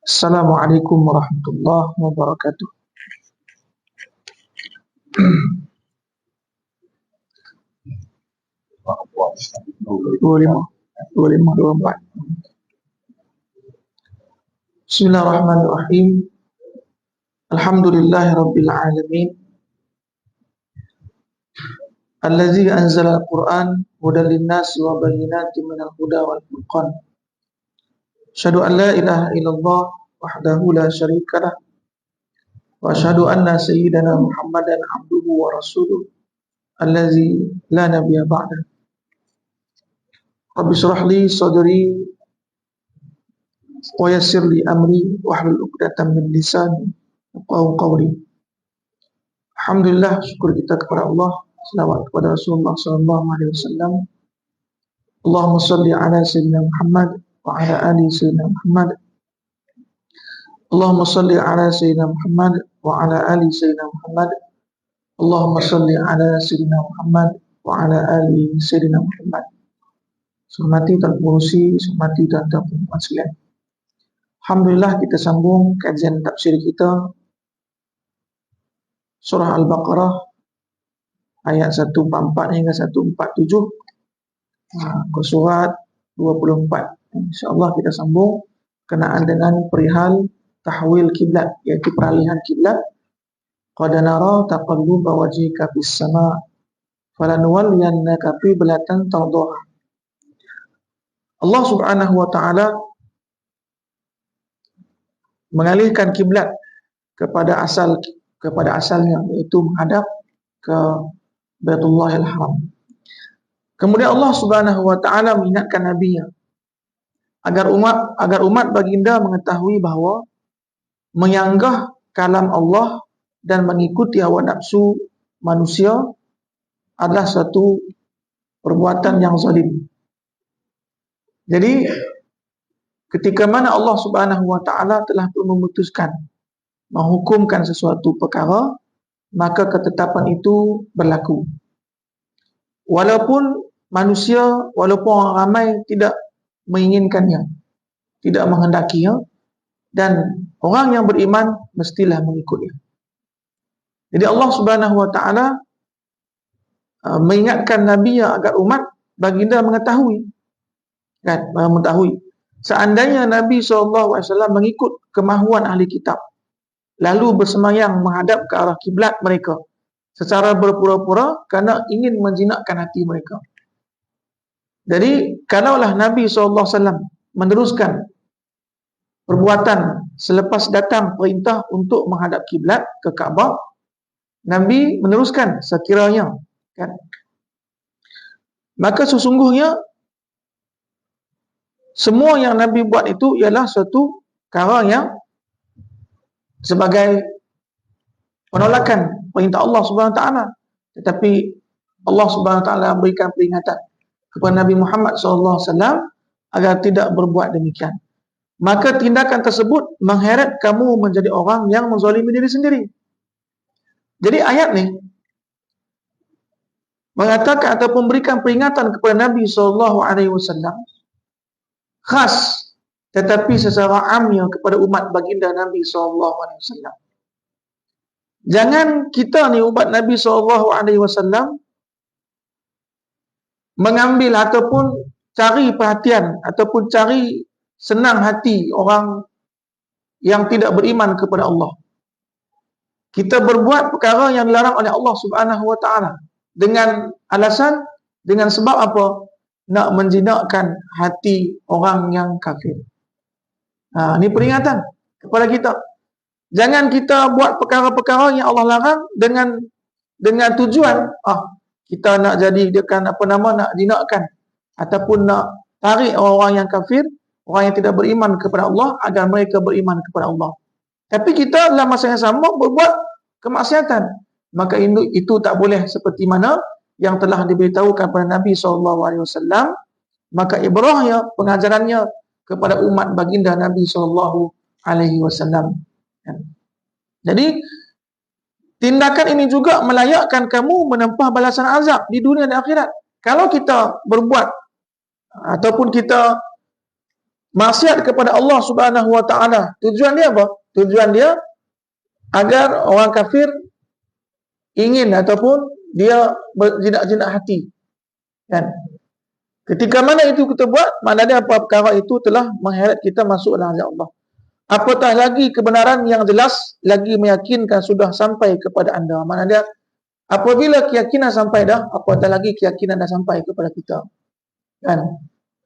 Assalamualaikum warahmatullahi wabarakatuh. 25, 24. Bismillahirrahmanirrahim. Alhamdulillahi rabbil alamin. Allazi anzala al-Qur'an hudan lin-nasi wa bayyinatin minal huda wal furqan. Asyhadu an la ilaha illallah wahdahu la syarikalah wa asyhadu anna sayyidana Muhammadan abduhu wa rasuluh allazi la nabiyya ba'dah. Rabbi shrah li sadri wa yassir li amri wahlul 'uqdatam min lisani yafqahu qawli. Alhamdulillah, syukur kita kepada Allah, selawat kepada Rasulullah sallallahu alaihi wasallam. Allahumma shalli ala sayyidina Muhammad wa ala ali sayyidina Muhammad. Allahumma shalli ala sayyidina Muhammad wa ala ali sayyidina Muhammad. Allahumma shalli ala sayyidina Muhammad wa ala ali sayyidina Muhammad. Hormati Tuan Pengurusi, hormati tuan-tuan puan sekalian. Alhamdulillah, kita sambung kajian tafsir kita surah Al-Baqarah ayat 144 hingga 147 ke surat 24. InsyaAllah kita sambung kenaan dengan perihal tahwil kiblat, iaitu peralihan kiblat. Qad nara taqalluba wajhika fis sama' falanuwalliyannaka qiblatan tardaha. Allah Subhanahu wa taala mengalihkan kiblat kepada asalnya, yaitu menghadap ke Baitullahil Haram. Kemudian Allah Subhanahu wa taala mengingatkan nabinya agar umat baginda mengetahui bahawa menyanggah kalam Allah dan mengikuti hawa nafsu manusia adalah satu perbuatan yang zalim. Jadi ketika mana Allah Subhanahu wa taala telah pun memutuskan menghukumkan sesuatu perkara, maka ketetapan itu berlaku. Walaupun manusia, walaupun orang ramai tidak menginginkannya, tidak menghendakinya, dan orang yang beriman mestilah mengikutnya. Jadi Allah Subhanahu wa taala mengingatkan Nabi agar umat baginda mengetahui, seandainya Nabi SAW mengikut kemahuan ahli kitab, lalu bersemayam menghadap ke arah kiblat mereka secara berpura-pura kerana ingin menjinakkan hati mereka. Jadi kalaulah Nabi SAW meneruskan perbuatan selepas datang perintah untuk menghadap kiblat ke Kaabah, Nabi meneruskan sekiranya, kan? Maka sesungguhnya semua yang Nabi buat itu ialah suatu perkara yang sebagai penolakan perintah Allah Subhanahu Wa Taala. Tetapi Allah Subhanahu Wa Taala berikan peringatan kepada Nabi Muhammad SAW agar tidak berbuat demikian. Maka tindakan tersebut mengheret kamu menjadi orang yang menzalimi diri sendiri. Jadi ayat ni mengatakan ataupun memberikan peringatan kepada Nabi SAW khas, tetapi secara amnya kepada umat baginda Nabi SAW. Jangan kita ni umat Nabi SAW mengambil ataupun cari perhatian ataupun cari senang hati orang yang tidak beriman kepada Allah. Kita berbuat perkara yang dilarang oleh Allah Subhanahu wa taala dengan alasan, dengan sebab apa? Nak menjinakkan hati orang yang kafir. Ini peringatan kepada kita. Jangan kita buat perkara-perkara yang Allah larang dengan tujuan kita nak jadikan nak jinakkan ataupun nak tarik orang yang kafir, orang yang tidak beriman kepada Allah agar mereka beriman kepada Allah. Tapi kita dalam masa yang sama berbuat kemaksiatan. Maka itu tak boleh, seperti mana yang telah diberitahukan kepada Nabi SAW. Maka ibrahnya, pengajarannya kepada umat baginda Nabi SAW. Jadi tindakan ini juga melayakkan kamu menempah balasan azab di dunia dan akhirat. Kalau kita berbuat ataupun kita maksiat kepada Allah Subhanahu wa taala. Tujuan dia apa? Tujuan dia agar orang kafir ingin ataupun dia berjinak-jinak hati. Kan? Ketika mana itu kita buat, maknanya apa perkara itu telah mengheret kita masuk dalam azab Allah. Apatah lagi kebenaran yang jelas lagi meyakinkan sudah sampai kepada anda. Maknanya apabila keyakinan sampai dah, apatah lagi keyakinan dah sampai kepada kita. Kan?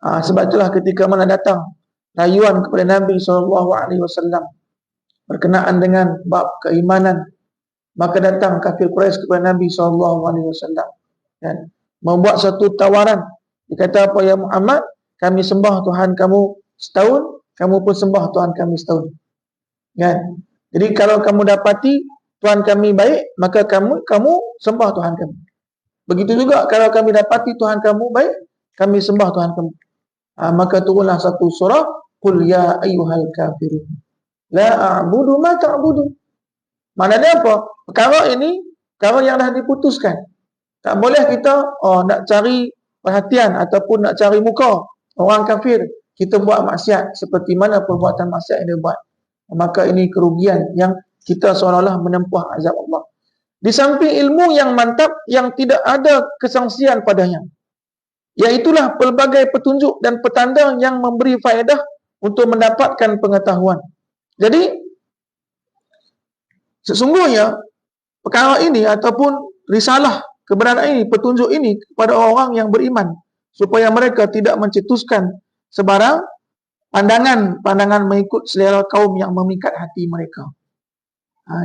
Sebab itulah ketika mana datang rayuan kepada Nabi SAW berkenaan dengan bab keimanan, maka datang kafir Quraisy kepada Nabi SAW, kan? Membuat satu tawaran. Dia kata, apa ya Muhammad, kami sembah Tuhan kamu setahun, kamu pun sembah Tuhan kami setahun. Kan? Jadi kalau kamu dapati Tuhan kami baik, maka kamu sembah Tuhan kami. Begitu juga kalau kami dapati Tuhan kamu baik, kami sembah Tuhan kamu. Maka turunlah satu surah, Qul ya ayyuhal kafirun la a'budu ma ta'budu. Maknanya apa? Perkara ini perkara yang dah diputuskan. Tak boleh kita nak cari perhatian ataupun nak cari muka orang kafir, kita buat maksiat seperti mana perbuatan maksiat yang dia buat. Maka ini kerugian yang kita seolah-olah menempuh azab Allah. Di samping ilmu yang mantap yang tidak ada kesangsian padanya, iaitulah pelbagai petunjuk dan petanda yang memberi faedah untuk mendapatkan pengetahuan. Jadi sesungguhnya perkara ini ataupun risalah kebenaran ini, petunjuk ini kepada orang yang beriman, supaya mereka tidak mencetuskan sebarang pandangan mengikut selera kaum yang memikat hati mereka.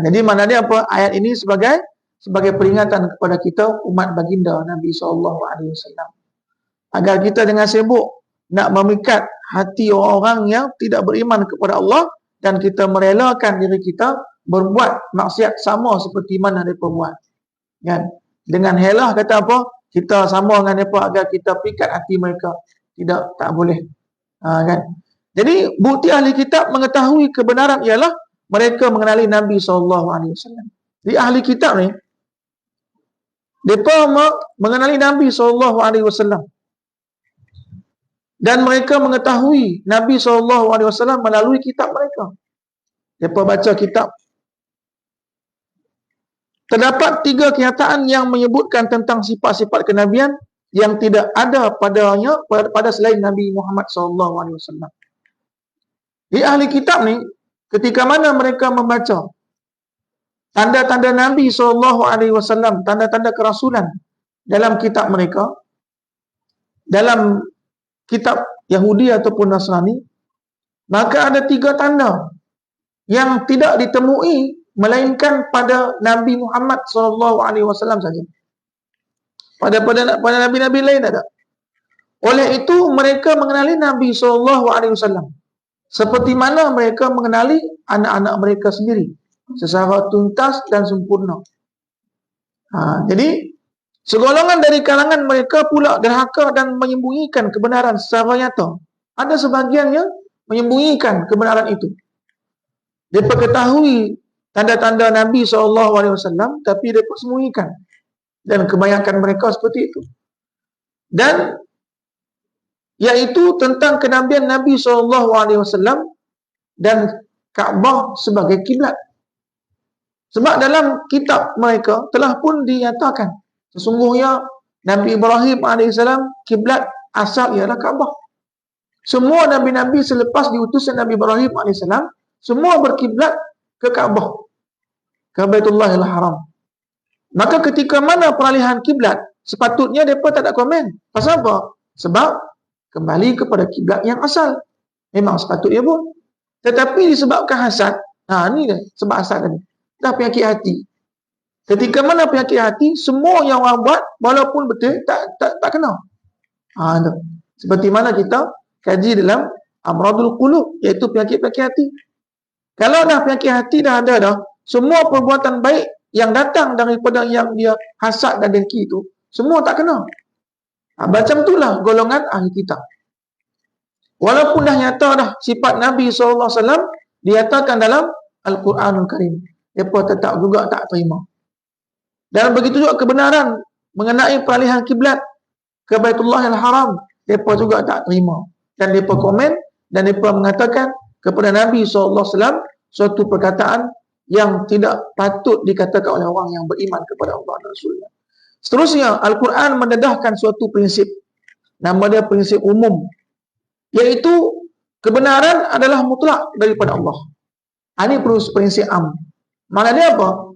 Jadi maknanya apa? Ayat ini sebagai peringatan kepada kita umat baginda Nabi SAW, agar kita jangan sibuk nak memikat hati orang-orang yang tidak beriman kepada Allah, dan kita merelakan diri kita berbuat maksiat sama seperti mana mereka buat. Kan? Dengan helah kata apa? Kita sama dengan mereka agar kita pikat hati mereka. Tidak, tak boleh. Kan? Jadi bukti ahli kitab mengetahui kebenaran ialah mereka mengenali Nabi SAW. Jadi ahli kitab ni, mereka mengenali Nabi SAW. Dan mereka mengetahui Nabi SAW melalui kitab mereka. Mereka baca kitab. Terdapat 3 kenyataan yang menyebutkan tentang sifat-sifat kenabian yang tidak ada padanya pada selain Nabi Muhammad SAW. Di ahli kitab ni, ketika mana mereka membaca tanda-tanda Nabi SAW, tanda-tanda kerasulan dalam kitab mereka, dalam kitab Yahudi ataupun Nasrani, maka ada 3 tanda yang tidak ditemui melainkan pada Nabi Muhammad SAW saja. Pada Nabi-Nabi lain tak ada. Oleh itu mereka mengenali Nabi SAW seperti mana mereka mengenali anak-anak mereka sendiri, secara tuntas dan sempurna. Jadi segolongan dari kalangan mereka pula derhaka dan menyembunyikan kebenaran secara nyata. Ada sebahagian yang menyembunyikan kebenaran itu. Mereka ketahui tanda-tanda Nabi SAW, tapi mereka sembunyikan. Dan kebanyakan mereka seperti itu. Dan iaitu tentang kenabian Nabi SAW dan Kaabah sebagai kiblat. Sebab dalam kitab mereka telah pun dinyatakan sesungguhnya Nabi Ibrahim AS kiblat asal ialah Kaabah. Semua Nabi-Nabi selepas diutusan Nabi Ibrahim AS semua berkiblat ke Kaabah, ke Baitullahil Haram. Maka ketika mana peralihan kiblat, sepatutnya mereka tak ada komen. Pasal apa? Sebab kembali kepada kiblat yang asal. Memang sepatutnya pun. Tetapi disebabkan hasad, ni dia sebab hasad tadi. Dah penyakit hati. Ketika mana penyakit hati, semua yang orang buat walaupun betul tak kena. Seperti mana kita kaji dalam Amradul Qulub, iaitu penyakit-penyakit hati. Kalau dah penyakit hati dah ada dah, semua perbuatan baik yang datang daripada yang dia hasad dan dengki itu, semua tak kena. Macam itulah golongan ahli kitab. Walaupun dah nyata dah sifat Nabi SAW dinyatakan dalam Al-Quranul Karim, mereka tetap juga tak terima. Dan begitu juga kebenaran mengenai peralihan kiblat ke Baitullahil Haram, mereka juga tak terima. Dan mereka komen dan mereka mengatakan kepada Nabi SAW suatu perkataan yang tidak patut dikatakan oleh orang yang beriman kepada Allah dan Rasulnya. Seterusnya, Al-Quran mendedahkan suatu prinsip, nama dia prinsip umum, iaitu kebenaran adalah mutlak daripada Allah. Ini prinsip am. Makna dia apa?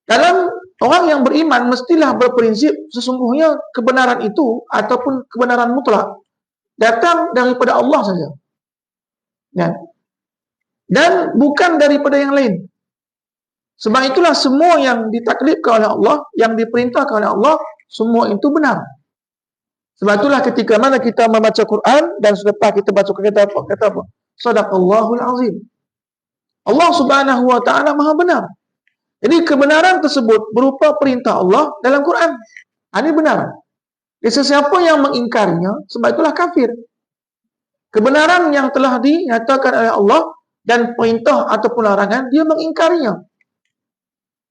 Dalam orang yang beriman mestilah berprinsip sesungguhnya kebenaran itu ataupun kebenaran mutlak datang daripada Allah saja. Ya. Dan bukan daripada yang lain. Sebab itulah semua yang ditaklifkan oleh Allah, yang diperintahkan oleh Allah, semua itu benar. Sebab itulah ketika mana kita membaca Quran dan selepas kita baca kata apa? Shadaqallahul azim. Allah Subhanahu wa taala Maha benar. Jadi kebenaran tersebut berupa perintah Allah dalam Quran. Ini benar. Jadi sesiapa yang mengingkarinya, sebab itulah kafir. Kebenaran yang telah dinyatakan oleh Allah dan perintah ataupun larangan, dia mengingkarinya.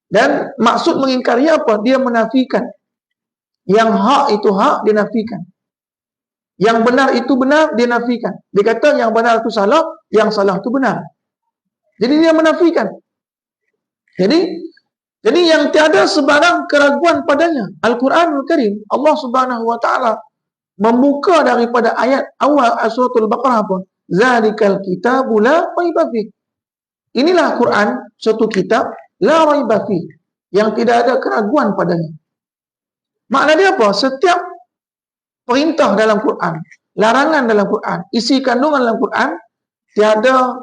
Dan maksud mengingkarinya apa? Dia menafikan. Yang hak itu hak, dia nafikan. Yang benar itu benar, dia nafikan. Dia kata yang benar itu salah, yang salah itu benar. Jadi dia menafikan. Jadi yang tiada sebarang keraguan padanya. Al-Quranul Karim, Allah Subhanahu wa taala membuka daripada ayat awal suratul Baqarah apa? Zalikal kitabu la raiba fih. Inilah Quran, suatu kitab la raiba fih, yang tidak ada keraguan padanya. Makna dia apa? Setiap perintah dalam Quran, larangan dalam Quran, isi kandungan dalam Quran, tiada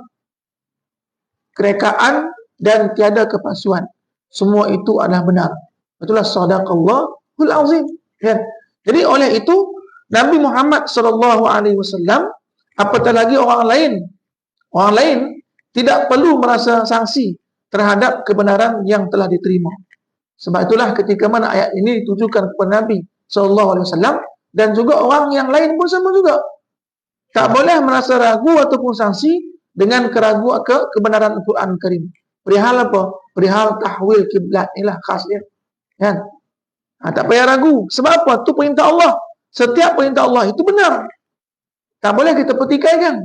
kerekaan dan tiada kepalsuan. Semua itu adalah benar. Itulah shadaqallahul azim. Ya. Jadi oleh itu Nabi Muhammad SAW, apatah lagi orang lain tidak perlu merasa sanksi terhadap kebenaran yang telah diterima. Sebab itulah ketika mana ayat ini ditujukan kepada Nabi SAW dan juga orang yang lain pun sama juga. Tak boleh merasa ragu ataupun sanksi dengan keraguan kebenaran Al-Quran Karim. Perihal apa? Perihal tahwil kiblat, inilah khasnya. Kan? Tak payah ragu. Sebab apa? Itu perintah Allah. Setiap perintah Allah itu benar. Tak boleh kita pertikaikan.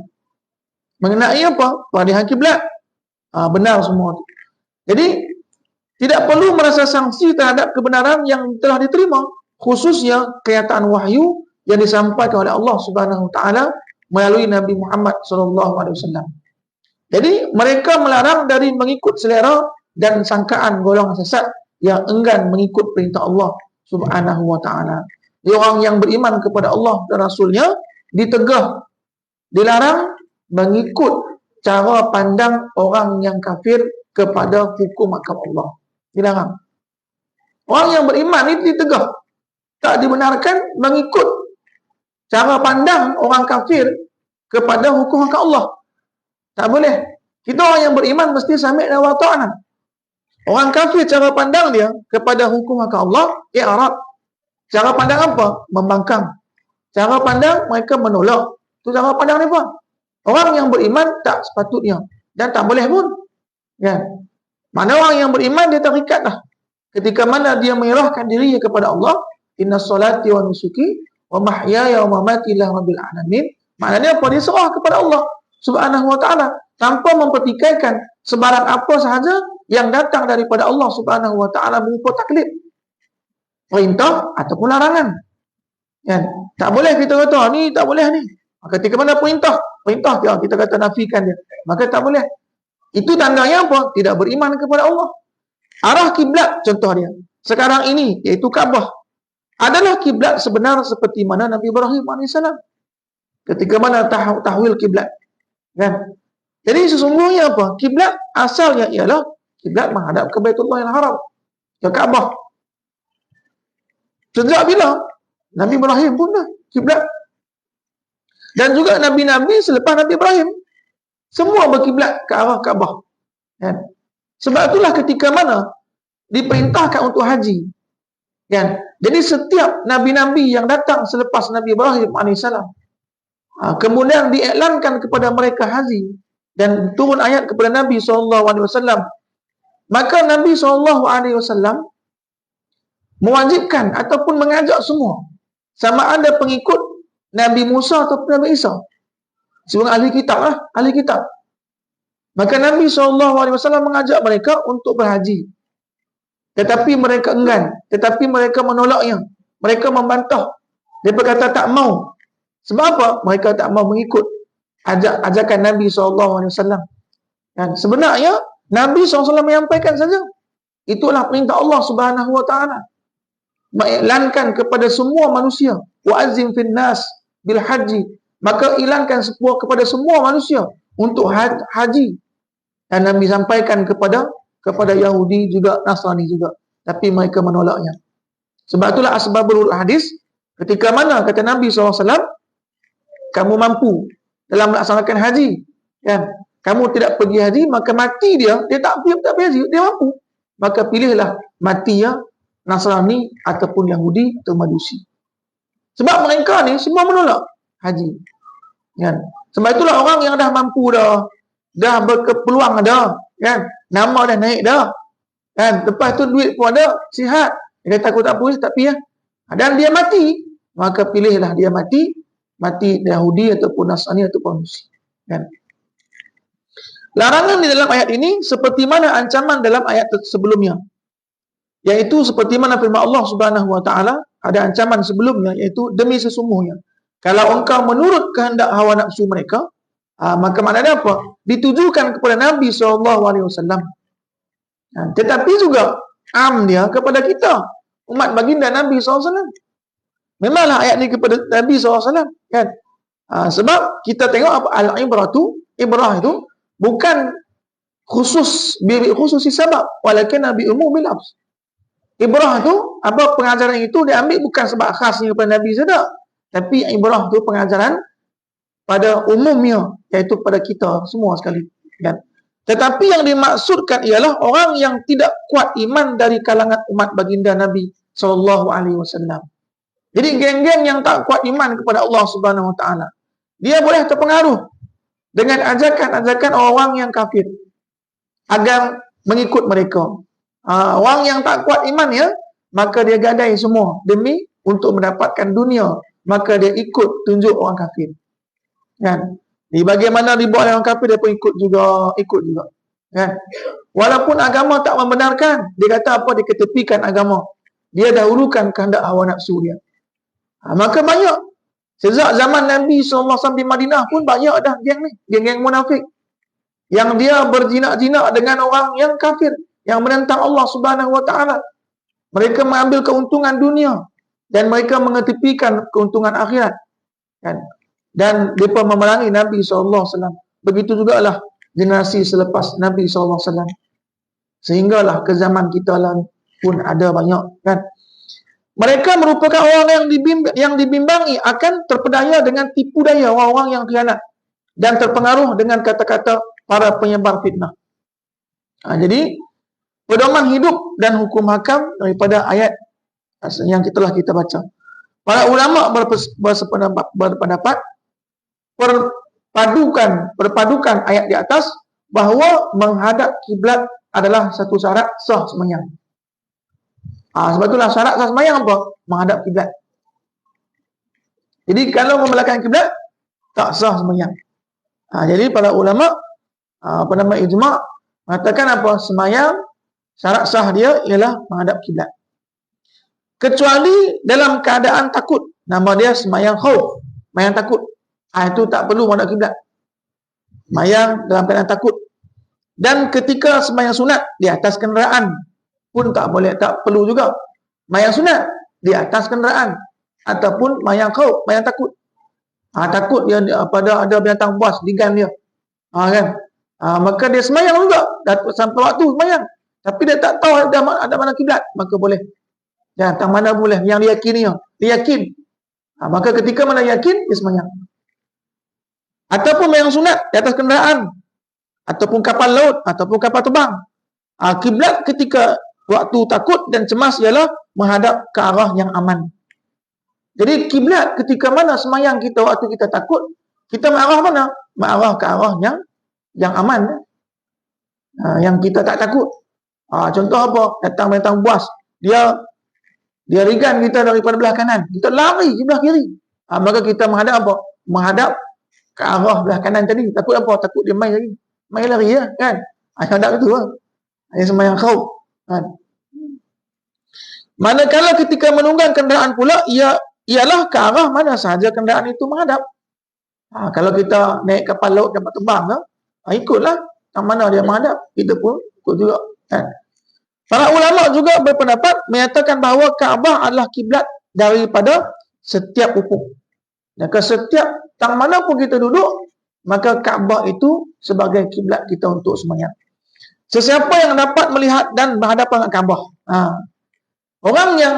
Mengenai apa? Perihal kiblat. Benar semua. Jadi, tidak perlu merasa sanksi terhadap kebenaran yang telah diterima. Khususnya kenyataan wahyu yang disampaikan oleh Allah Subhanahu wa taala melalui Nabi Muhammad SAW. Jadi mereka melarang dari mengikut selera dan sangkaan golongan sesat yang enggan mengikut perintah Allah Subhanahu wa taala. Orang yang beriman kepada Allah dan Rasulnya ditegah, dilarang mengikut cara pandang orang yang kafir kepada hukum agama Allah. Dilarang. Orang yang beriman itu ditegah, tak dibenarkan mengikut cara pandang orang kafir kepada hukum agama Allah. Tak boleh. Kita orang yang beriman mesti sami' dan wa ta'na. Orang kafir cara pandang dia kepada hukum agama Allah, i'rad. Cara pandang apa? Membangkang. Cara pandang mereka menolak. Itu cara pandang mereka. Orang yang beriman tak sepatutnya dan tak boleh pun. Ya. Mana orang yang beriman dia terikat dah. Ketika mana dia menyerahkan dirinya kepada Allah, inna salati wa nusuki wa mahyaya wa mamati lillahi rabbil alamin. Maknanya apa? Dia serah kepada Allah Subhanahu wa taala tanpa mempertikaikan sebarang apa sahaja yang datang daripada Allah Subhanahu wa taala berupa taklif, perintah ataupun larangan. Kan? Tak boleh kita kata ni tak boleh ni. Ketika mana perintah kita kata nafikan dia. Maka tak boleh. Itu tandanya apa? Tidak beriman kepada Allah. Arah kiblat contoh dia. Sekarang ini iaitu Kaabah adalah kiblat sebenar seperti mana Nabi Ibrahim AS. Ketika mana tahwil kiblat. Kan? Jadi sesungguhnya apa? Kiblat asalnya ialah kiblat menghadap ke Baitullah yang haram, ke Kaabah. Sejak bila? Nabi Ibrahim pun dah kiblat. Dan juga nabi-nabi selepas Nabi Ibrahim semua berkiblat ke arah Kaabah. Kan? Sebab itulah ketika mana diperintahkan untuk haji. Kan? Jadi setiap nabi-nabi yang datang selepas Nabi Ibrahim AS, kemudian diiklankan kepada mereka haji dan turun ayat kepada Nabi SAW, maka Nabi SAW mewajibkan ataupun mengajak semua, sama ada pengikut Nabi Musa ataupun Nabi Isa. seorang ahli kitab lah, ahli kitab. Maka Nabi SAW mengajak mereka untuk berhaji. Tetapi mereka enggan, tetapi mereka menolaknya. Mereka membantah. Dia berkata tak mau. Sebab apa? Mereka tak mau mengikut ajakan Nabi SAW. Dan sebenarnya Nabi SAW menyampaikan saja. Itulah perintah Allah Subhanahu Wa Taala. Mengiklankan kepada semua manusia, wa azim fin nas bil haji. Maka iklankan kepada semua manusia untuk haji. Dan Nabi sampaikan kepada Yahudi juga, Nasrani juga. Tapi mereka menolaknya. Sebab itulah asbabul hadis. Ketika mana kata Nabi SAW, kamu mampu dalam melaksanakan haji, kan? Kamu tidak pergi haji, maka mati dia tak pergi haji, dia mampu. Maka pilihlah mati ya Nasrani ataupun Yahudi atau Majusi. Sebab mereka ni semua menolak haji. Kan? Sebab itulah orang yang dah mampu dah berpeluang dah, kan? Nama dah naik dah. Kan? Lepas tu duit pun ada, sihat. Dia kata aku tak boleh, tak pergi ya. Dan dia mati, maka pilihlah dia mati Yahudi ataupun Nasrani ataupun Majusi. Kan? Larangan di dalam ayat ini seperti mana ancaman dalam ayat sebelumnya. Yaitu seperti mana firman Allah Subhanahu Wa Taala, ada ancaman sebelumnya, iaitu demi sesungguhnya kalau engkau menurut kehendak hawa nafsu mereka, maka maknanya apa? Ditujukan kepada Nabi SAW. Tetapi juga dia kepada kita, umat baginda Nabi SAW. Memanglah ayat ini kepada Nabi SAW, kan? Sebab kita tengok apa ibrah itu bukan khusus sebab, walakin Nabi umum bil lafz. Ibrah tu, apa pengajaran itu diambil bukan sebab khasnya kepada Nabi saja, tapi ibrah tu pengajaran pada umumnya, iaitu pada kita semua sekali, kan? Tetapi yang dimaksudkan ialah orang yang tidak kuat iman dari kalangan umat baginda Nabi SAW. Jadi geng-geng yang tak kuat iman kepada Allah Subhanahu Wa Taala, dia boleh terpengaruh dengan ajakan-ajakan orang yang kafir agar mengikut mereka. Orang yang tak kuat iman ya, maka dia gadai semua demi untuk mendapatkan dunia, maka dia ikut tunjuk orang kafir. Kan? Di bagaimana dibuat oleh orang kafir, dia pun ikut juga. Kan? Walaupun agama tak membenarkan, dia kata apa? Dia ketepikan agama. Dia dahulukan kehendak hawa nafsu dia. Maka banyak. Sejak zaman Nabi SAW di Madinah pun banyak dah geng munafik. Yang dia berjinak-jinak dengan orang yang kafir, yang menentang Allah Subhanahu Wa Taala. Mereka mengambil keuntungan dunia dan mereka mengetepikan keuntungan akhirat. Kan? Dan mereka memerangi Nabi SAW. Begitu jugalah generasi selepas Nabi SAW. Sehinggalah ke zaman kita lah pun ada banyak, kan? Mereka merupakan orang yang dibimbangi akan terpedaya dengan tipu daya orang-orang yang khianat dan terpengaruh dengan kata-kata para penyebar fitnah. Jadi pedoman hidup dan hukum hakam daripada ayat yang telah kita baca. Para ulama berpendapat berpadukan ayat di atas bahawa menghadap kiblat adalah satu syarat sah sembahyang. Sebab itulah syarat sah sembahyang apa? Menghadap kiblat. Jadi kalau membelakang kiblat tak sah sembahyang. Jadi para ulama ijma' mengatakan apa? Sembahyang syarat sah dia ialah menghadap kiblat. Kecuali dalam keadaan takut. Nama dia sembahyang khauf, sembahyang takut. Itu tak perlu menghadap kiblat. Sembahyang dalam keadaan takut. Dan ketika sembahyang sunat di atas kenderaan pun tak boleh, tak perlu juga. Sembahyang sunat di atas kenderaan ataupun sembahyang khauf, sembahyang takut. Takut dia pada ada binatang buas digan dia. Kan? Maka dia sembahyang juga sampai waktu sembahyang. Tapi dia tak tahu ada mana kiblat, maka boleh. Dan tak mana boleh yang diyakini dia yakin. Maka ketika mana yakin dia sembahyang. Ataupun sembahyang sunat di atas kenderaan ataupun kapal laut ataupun kapal terbang. Kiblat ketika waktu takut dan cemas ialah menghadap ke arah yang aman. Jadi kiblat ketika mana sembahyang kita waktu kita takut, kita mengarah mana? Mengarah ke arah yang aman. Yang kita tak takut. Contoh apa? Datang buas. Dia rigan kita daripada belah kanan. Kita lari ke belah kiri. Maka kita menghadap apa? Menghadap ke arah belah kanan tadi. Takut apa? Takut dia main lagi. Main lari lah, kan? Hadap itu lah. Yang sembahyang khauf. Kan? Manakala ketika menunggang kenderaan pula, ialah ke arah mana sahaja kenderaan itu menghadap. Kalau kita naik kapal laut dapat terbang, ikutlah yang mana dia menghadap. Kita pun ikut juga. Kan? Para ulama juga berpendapat menyatakan bahawa Kaabah adalah kiblat daripada setiap ufuk. Maka setiap tang mana pun kita duduk, maka Kaabah itu sebagai kiblat kita untuk sembahyang. Sesiapa yang dapat melihat dan berhadapan dengan Kaabah, orang yang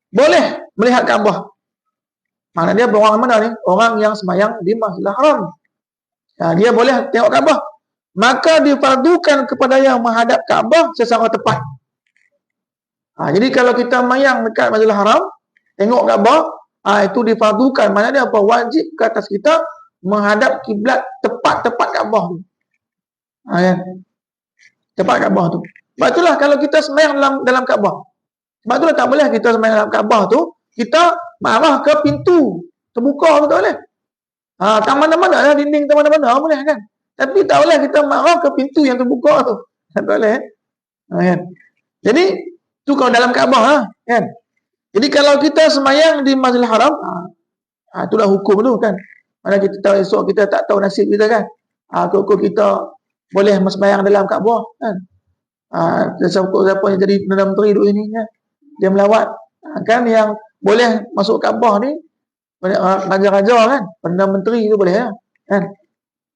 boleh melihat Kaabah, mana dia orang mana ni? Orang yang sembahyang di Masjidil Haram. Dia boleh tengok Kaabah. Maka difardukan kepada yang menghadap Kaabah secara tepat. Jadi kalau kita mayang dekat Masjidil Haram, tengok Kaabah, itu difardukan. Mana dia apa? Wajib ke atas kita menghadap kiblat tepat-tepat Kaabah tu. Tepat Kaabah tu. Sebab itulah kalau kita sembahyang dalam Kaabah. Sebab itulah tak boleh kita sembahyang dalam Kaabah tu, kita marah ke pintu terbuka tu tak boleh. Tak mana-mana lah, dinding tak mana-mana boleh kan. Tapi tak boleh kita marah ke pintu yang terbuka tu. Tak boleh. Jadi tu kalau dalam Kaabah kan. Jadi kalau kita sembahyang di Masjidil Haram, itulah hukum tu kan. Mana kita tahu esok kita tak tahu nasib kita kan. Kok kita boleh sembahyang dalam Kaabah kan. Siapa yang jadi Perdana Menteri duk ini kan. Dia melawat kan, yang boleh masuk Kaabah ni raja-raja kan, Perdana Menteri tu boleh kan.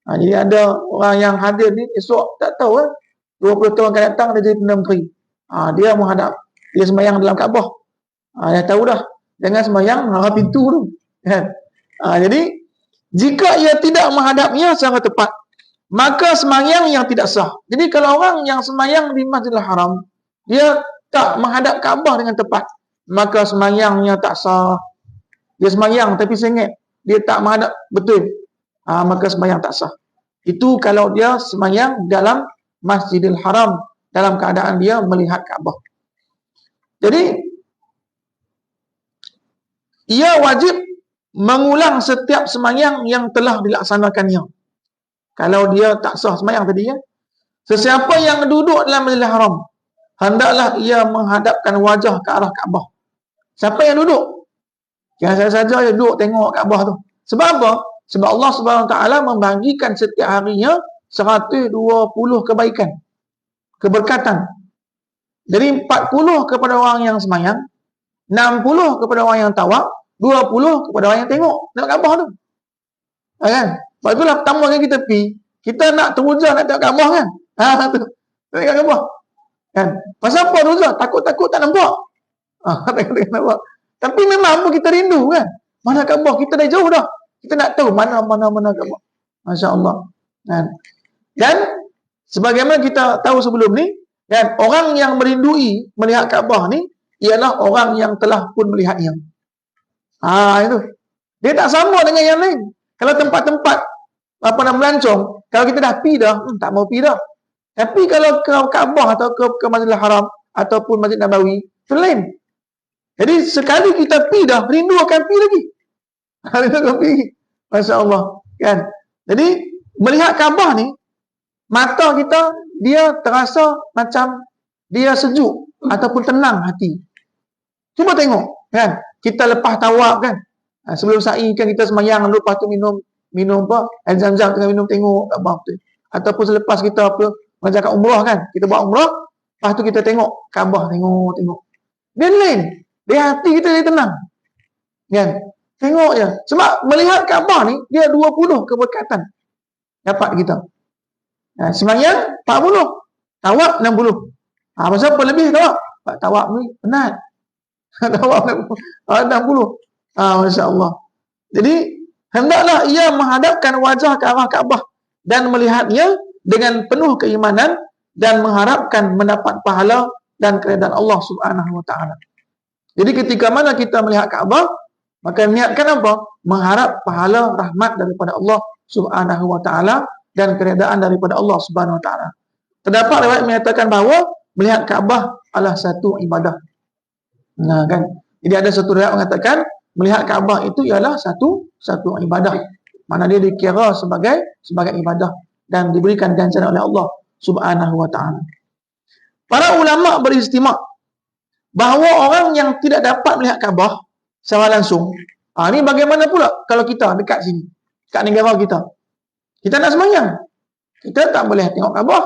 Jadi ada orang yang hadir ni esok tak tahu 20 tahun akan datang dia jadi Perdana Menteri. Dia menghadap, dia sembahyang dalam Kaabah. Dia tahu dah, jangan sembahyang mengarah pintu tu kan. Jadi jika ia tidak menghadapnya secara tepat, maka sembahyang yang tidak sah. Jadi kalau orang yang sembahyang di Masjidil Haram, dia tak menghadap Kaabah dengan tepat, maka sembahyangnya tak sah. Dia sembahyang tapi sengit, dia tak menghadap betul, maka sembahyang tak sah. Itu kalau dia sembahyang dalam Masjidil Haram dalam keadaan dia melihat Kaabah. Jadi ia wajib mengulang setiap sembahyang yang telah dilaksanakannya. Kalau dia tak sah sembahyang tadi sesiapa yang duduk dalam Masjidil Haram, hendaklah ia menghadapkan wajah ke arah Kaabah. Siapa yang duduk? Jangan saja dia duduk tengok Kaabah tu. Sebab apa? Sebab Allah Subhanahu Wa Taala membagikan setiap harinya 120 kebaikan, keberkatan. Jadi 40 kepada orang yang sembahyang, 60 kepada orang yang tawaf, 20 kepada orang yang tengok Kaabah tu. Kan? Sebab itulah pertama kali kita pergi, kita nak teruja nak tengok Kaabah kan. Tu. Tengok Kaabah. Kan? Pasal apa teruja? Takut-takut tak nampak. Tak nampak. Tapi memang kita rindu kan. Mana Kaabah? Kita dah jauh dah. Kita nak tahu mana Kaabah. Masya-Allah. Kan? Dan sebagaimana kita tahu sebelum ni, kan, orang yang merindui melihat Kaabah ni ialah orang yang telah pun melihatnya. Itu. Dia tak sama dengan yang lain. Kalau tempat-tempat melancong, kalau kita dah pergi dah, tak mau pergi dah. Tapi kalau ke Kaabah atau ke Masjidil Haram ataupun Masjid Nabawi, itu lain. Jadi sekali kita pergi dah, rindu akan pergi lagi. Rindu akan pergi. Masya-Allah, kan? Jadi melihat Kaabah ni, mata kita dia terasa macam dia sejuk ataupun tenang hati. Cuba tengok, kan? Kita lepas tawaf kan, sebelum sa'i kan kita sembahyang, lepas tu minum apa? Air Zam-Zam tengah minum, tengok Kaabah tu. Ataupun selepas kita menjalankan umrah kan, kita buat umrah, lepas tu kita tengok Kaabah, tengok. Dia lain. Dia hati kita dia tenang. Kan? Tengok je. Sebab melihat Kaabah ni dia 20 keberkatan dapat kita. Sembahyang 40, tawaf 60. Pasal apa lebih tawaf? Sebab tawaf ni penat. Tawaf 60. Masya-Allah. Jadi hendaklah ia menghadapkan wajah ke arah Kaabah dan melihatnya dengan penuh keimanan dan mengharapkan mendapat pahala dan keredaan Allah Subhanahu Wa Taala. Jadi ketika mana kita melihat Kaabah, maka niatkan apa? Mengharap pahala rahmat daripada Allah Subhanahu Wa Taala dan keredaan daripada Allah Subhanahu Wa Taala. Terdapat riwayat menyatakan bahawa melihat Kaabah adalah satu ibadah. Kan? Jadi ada satu riwayat mengatakan melihat Kaabah itu ialah satu ibadah. mana dia dikira sebagai ibadah dan diberikan ganjaran oleh Allah Subhanahu wa taala. Para ulama berijtima' bahawa orang yang tidak dapat melihat Kaabah secara langsung, ini bagaimana pula kalau kita dekat sini, dekat negara kita. Kita nak sembahyang, kita tak boleh tengok Kaabah,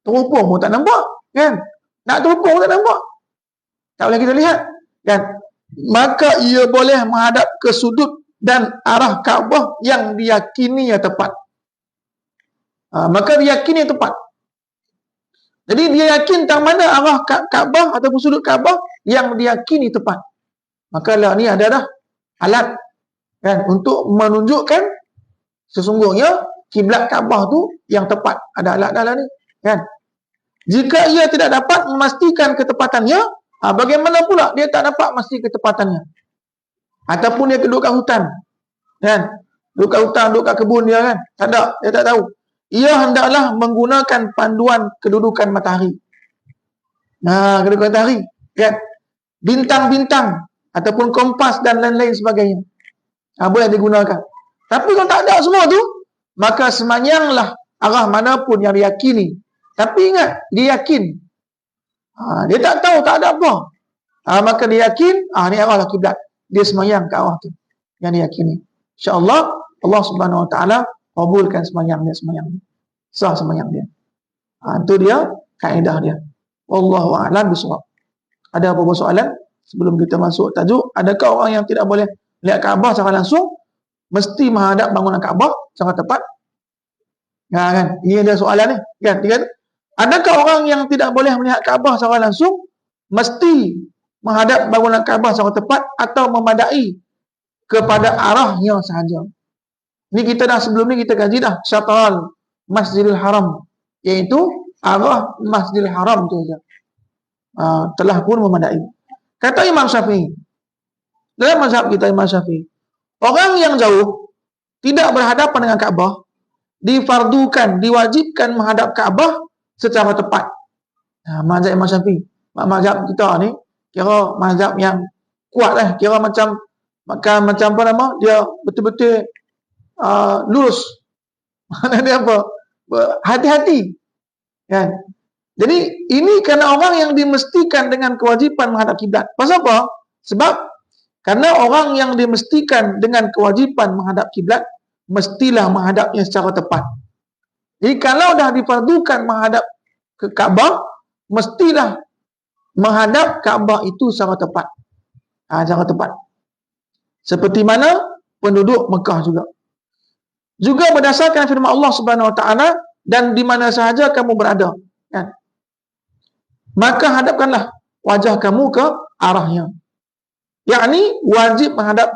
terupung pun tak nampak, kan? Nak terupung pun tak nampak. Tak boleh kita lihat, kan? Maka ia boleh menghadap ke sudut dan arah Kaabah yang diyakini yang tepat. Maka diyakini yang tepat. Jadi dia yakin tentang mana arah Kaabah ataupun sudut Kaabah yang diyakini tepat. Maka lah ni adalah alat, kan, untuk menunjukkan sesungguhnya kiblat Kaabah tu yang tepat. Ada alat dalam ni, kan. Jika ia tidak dapat memastikan ketepatannya, bagaimana pula dia tak dapat mesti ketepatannya? Ataupun dia duduk kat hutan, kan? Duduk kat hutan, duduk kat kebun dia, kan? Tak ada, dia tak tahu. Ia hendaklah menggunakan panduan kedudukan matahari. Kedudukan matahari, kan? Bintang-bintang ataupun kompas dan lain-lain sebagainya. Boleh digunakan. Tapi kalau tak ada semua tu, maka sembahyanglah arah manapun yang diyakini. Tapi ingat, dia yakin. Dia tak tahu, tak ada apa. Maka dia yakin, ni arahlah kiblat. Dia sembahyang ke arah tu yang dia yakini. InsyaAllah, Allah Subhanahu wa taala kabulkan sembahyang dia. Sah sembahyang dia. Itu dia kaedah dia. Wallahu a'lam bishawab. Ada apa-apa soalan sebelum kita masuk tajuk? Adakah orang yang tidak boleh lihat Kaabah secara langsung mesti menghadap bangunan Kaabah secara tepat? Kan? Ini ada soalan ni, kan? Adakah orang yang tidak boleh melihat Kaabah secara langsung mesti menghadap bangunan Kaabah secara tepat atau memadai kepada arahnya sahaja? Ini kita dah sebelum ni kita kaji dah syatral Masjidil Haram, iaitu arah Masjidil Haram tu saja. Telah pun memadai. Kata Imam Syafi'i, dalam mazhab kita Imam Syafi'i, orang yang jauh tidak berhadapan dengan Kaabah difardukan, diwajibkan menghadap Kaabah secara tepat. Mazhab Imam Syafi'i, mazhab kita ni kira mazhab yang kuat lah, kira macam apa nama, dia betul-betul lurus. Mana dia apa? Hati-hati, kan? Jadi ini kerana orang yang dimestikan dengan kewajipan menghadap kiblat. Pasal apa? Sebab karena orang yang dimestikan dengan kewajipan menghadap kiblat mestilah menghadapnya secara tepat. Jadi kalau dah difardukan menghadap ke Kaabah, mestilah menghadap Kaabah itu secara tepat. Secara tepat. Seperti mana penduduk Mekah juga. Juga berdasarkan firman Allah Subhanahu wa taala, dan di mana sahaja kamu berada, kan? Maka hadapkanlah wajah kamu ke arahnya. Yakni wajib menghadap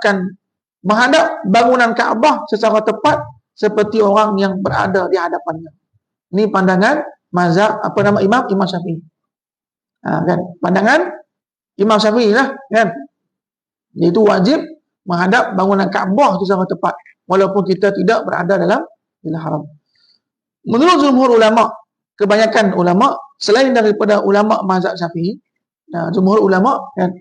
bangunan Kaabah secara tepat seperti orang yang berada di hadapannya. Ini pandangan mazhab Imam Syafi'i. Kan? Pandangan Imam Syafi'i lah, kan? Iaitu wajib menghadap bangunan Kaabah itu secara tepat walaupun kita tidak berada dalam haram. Menurut jumhur ulama, kebanyakan ulama selain daripada ulama mazhab Syafi'i, jumhur ulama, kan,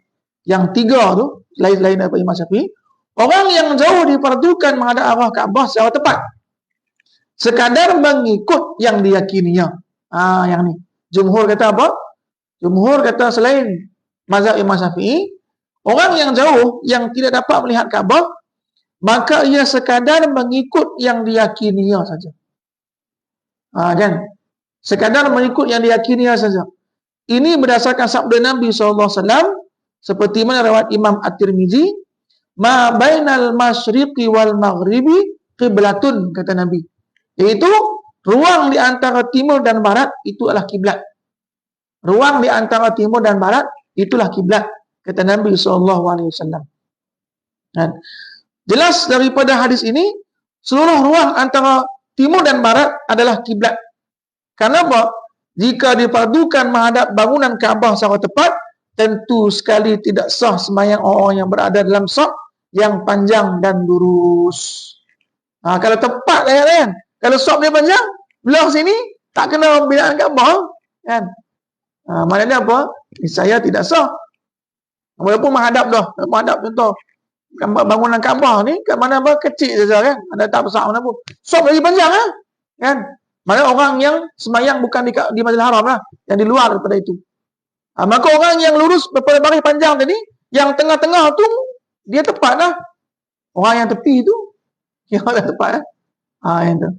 yang tiga tu lain daripada Imam Syafi'i, orang yang jauh difardukan menghadap arah Kaabah secara tepat sekadar mengikut yang diyakininya. Yang ni jumhur kata apa? Jumhur kata selain mazhab Imam Syafi'i, orang yang jauh yang tidak dapat melihat Kaabah, maka ia sekadar mengikut yang diyakininya saja. Kan? Sekadar mengikut yang diyakininya saja. Ini berdasarkan sabda Nabi SAW seperti mana riwayat Imam At-Tirmizi, ma bainal masyriqi wal maghribi qiblatun, kata Nabi. Iaitu ruang di antara timur dan barat itu adalah kiblat. Ruang di antara timur dan barat itulah kiblat, kata Nabi SAW. Jelas daripada hadis ini, seluruh ruang antara timur dan barat adalah kiblat. Kenapa? Jika difardukan menghadap bangunan Kaabah secara tepat, tentu sekali tidak sah sembahyang orang yang berada dalam saf yang panjang dan lurus. Kalau tepat kan? Kalau saf dia panjang, belah sini tak kena binaan Kaabah, kan? Maknanya apa? Saya tidak sah. Walaupun menghadap dah, menghadap contoh bangunan Kaabah ni kat mana apa kecil saja kan, ada tak besar mana pun. Sop lagi panjang kan. Mana orang yang semayang bukan di Masjidil Haram lah, yang di luar daripada itu. Maka orang yang lurus daripada baris panjang tadi, yang tengah-tengah tu dia tepat lah. Orang yang tepi tu yang tak tepat yang tu.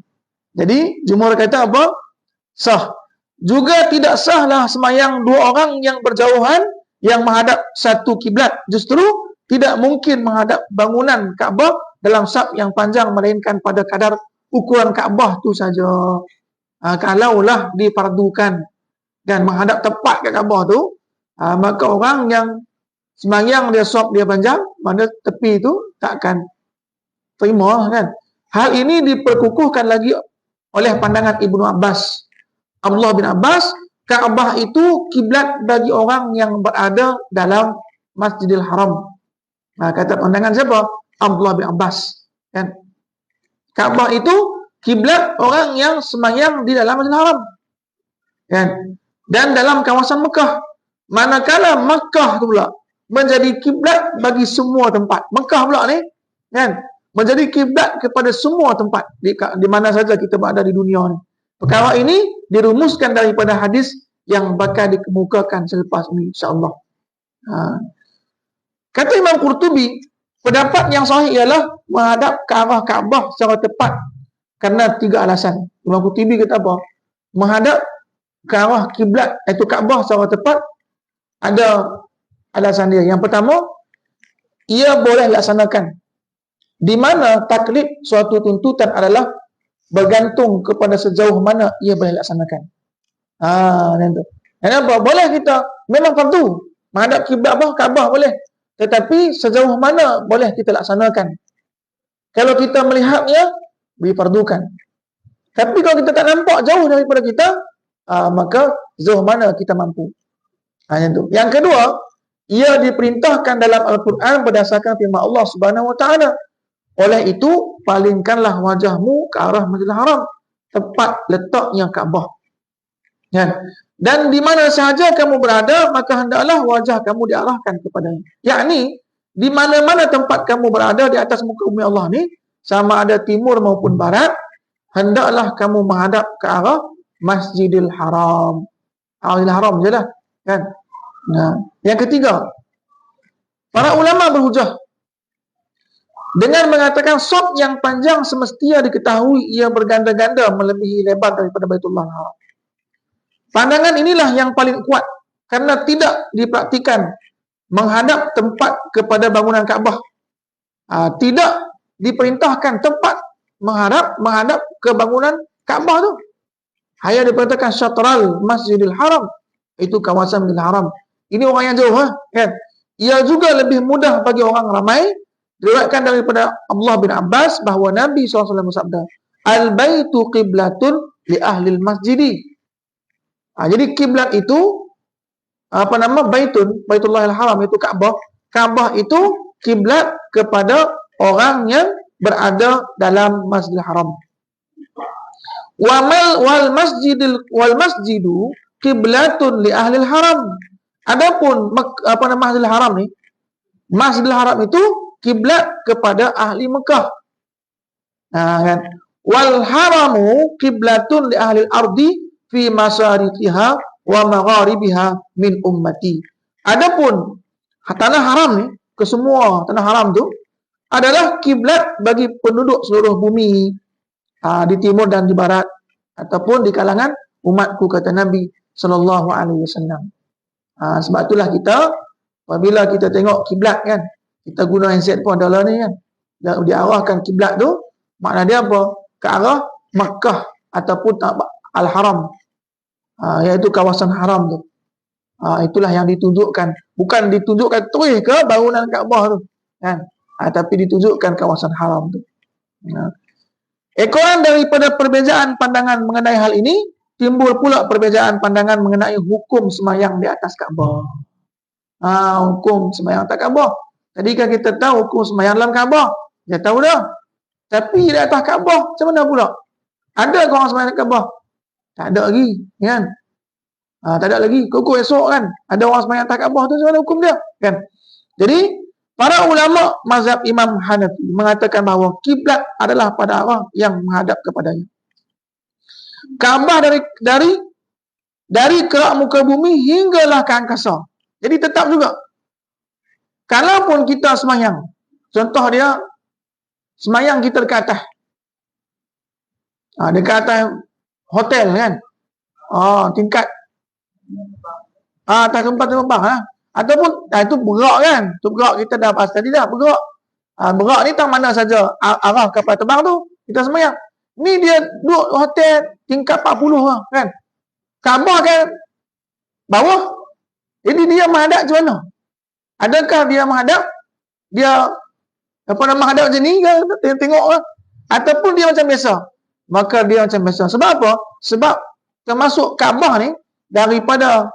Jadi jumhur kata apa? Sah. Juga tidak sahlah semayang dua orang yang berjauhan yang menghadap satu kiblat. Justru tidak mungkin menghadap bangunan Kaabah dalam saf yang panjang melainkan pada kadar ukuran Kaabah tu saja. Kalaulah difardukan dan menghadap tepat ke Kaabah tu, maka orang yang semayang dia saf dia panjang, mana tepi tu takkan terima kan. Hal ini diperkukuhkan lagi oleh pandangan Ibnu Abbas. Abdullah bin Abbas, Kaabah itu kiblat bagi orang yang berada dalam Masjidil Haram. Kata pandangan siapa? Abdullah bin Abbas. Kan? Kaabah itu kiblat orang yang semayang di dalam Masjidil Haram. Kan? Dan dalam kawasan Mekah. Manakala Mekah tu pula menjadi kiblat bagi semua tempat. Mekah pula ni, kan? Menjadi kiblat kepada semua tempat di mana saja kita berada di dunia ni. Perkara ini dirumuskan daripada hadis yang bakal dikemukakan selepas ini insya-Allah. Kata Imam Qurtubi, pendapat yang sahih ialah menghadap ke arah Kaabah secara tepat kerana 3 alasan. Imam Qurtubi kata apa? Menghadap ke arah kiblat iaitu Kaabah secara tepat ada alasan dia. Yang pertama, ia boleh laksanakan di mana taklid suatu tuntutan adalah bergantung kepada sejauh mana ia boleh laksanakan. Kenapa? Boleh kita memang fardu menghadap kiblat Kaabah boleh, tetapi sejauh mana boleh kita laksanakan. Kalau kita melihatnya difardukan. Tapi kalau kita tak nampak jauh daripada kita, maka sejauh mana kita mampu. Yang kedua, ia diperintahkan dalam Al-Quran berdasarkan firman Allah Subhanahu Wa Taala. Oleh itu, palingkanlah wajahmu ke arah Masjidil Haram, tepat letaknya Kaabah. Dan di mana sahaja kamu berada, maka hendaklah wajah kamu diarahkan kepadanya. Yakni, di mana-mana tempat kamu berada di atas muka bumi Allah ni, sama ada timur maupun barat, hendaklah kamu menghadap ke arah Masjidil Haram. Masjidil Haram je lah. Kan? Yang ketiga, para ulama berhujah dengan mengatakan saf yang panjang semestinya diketahui ia berganda-ganda melebihi lebar daripada Baitullah Haram. Pandangan inilah yang paling kuat kerana tidak dipraktikan menghadap tempat kepada bangunan Kaabah. Tidak diperintahkan tempat menghadap ke bangunan Kaabah tu. Hanya diperintahkan syatral Masjidil Haram, itu kawasan Masjidil Haram. Ini orang yang jauh kan. Ia juga lebih mudah bagi orang ramai. Diriwayatkan daripada Abdullah bin Abbas bahawa Nabi SAW bersabda, Al-baitu qiblatun li ahlil masjidi. Jadi kiblat itu Baitullahil Haram itu Kaabah. Kaabah itu kiblat kepada orang yang berada dalam Masjidil Haram. Wal masjidu qiblatun li ahlil haram. Adapun Masjidil Haram ni, Masjidil Haram itu kiblat kepada ahli Mekah. Kan? Wal haramu qiblatun li ahli al-ardi fi masyariqiha wa magharibiha min ummati. Adapun tanah haram ni, kesemua tanah haram tu adalah kiblat bagi penduduk seluruh bumi, di timur dan di barat, ataupun di kalangan umatku, kata Nabi sallallahu alaihi wasallam. Sebab itulah kita apabila kita tengok kiblat kan, kita guna handset pun adalah ni kan, diarahkan kiblat tu, makna dia apa? Ke arah Makkah ataupun Al-Haram, iaitu kawasan haram tu. Itulah yang ditunjukkan, bukan ditunjukkan terus ke bangunan Kaabah tu kan, tapi ditunjukkan kawasan haram tu. Ekoran daripada perbezaan pandangan mengenai hal ini, timbul pula perbezaan pandangan mengenai hukum semayang di atas Kaabah. Hukum semayang atas Kaabah. Tadi kan kita tahu hukum semayang dalam Kaabah. Dia tahu dah. Tapi di atas Kaabah, macam mana pula? Ada orang semayang atas Kaabah? Tak ada lagi. Kan? Tak ada lagi. Kok esok kan? Ada orang semayang atas Kaabah tu, macam mana hukum dia? Kan? Jadi, Para ulama mazhab Imam Hanafi mengatakan bahawa kiblat adalah pada arah yang menghadap kepadanya. Kaabah dari kerak muka bumi hinggalah ke angkasa. Jadi tetap juga. Kalaupun kita semayang, contoh dia semayang kita dekat atas. Dekat atas hotel kan. Tingkat atas tempat terbang lah. Ataupun itu bergerak kan. Itu bergerak kita dah bahas tadi dah bergerak. Bergerak ni tak mana saja arah kapal terbang tu kita semayang. Ni dia duduk hotel tingkat 40 lah kan. Kaabah kan bawah. Jadi dia menghadap macam mana? Adakah dia menghadap? Dia menghadap macam ni ke? Tengok lah. Ataupun dia macam biasa? Maka dia macam biasa. Sebab apa? Sebab termasuk Kaabah ni daripada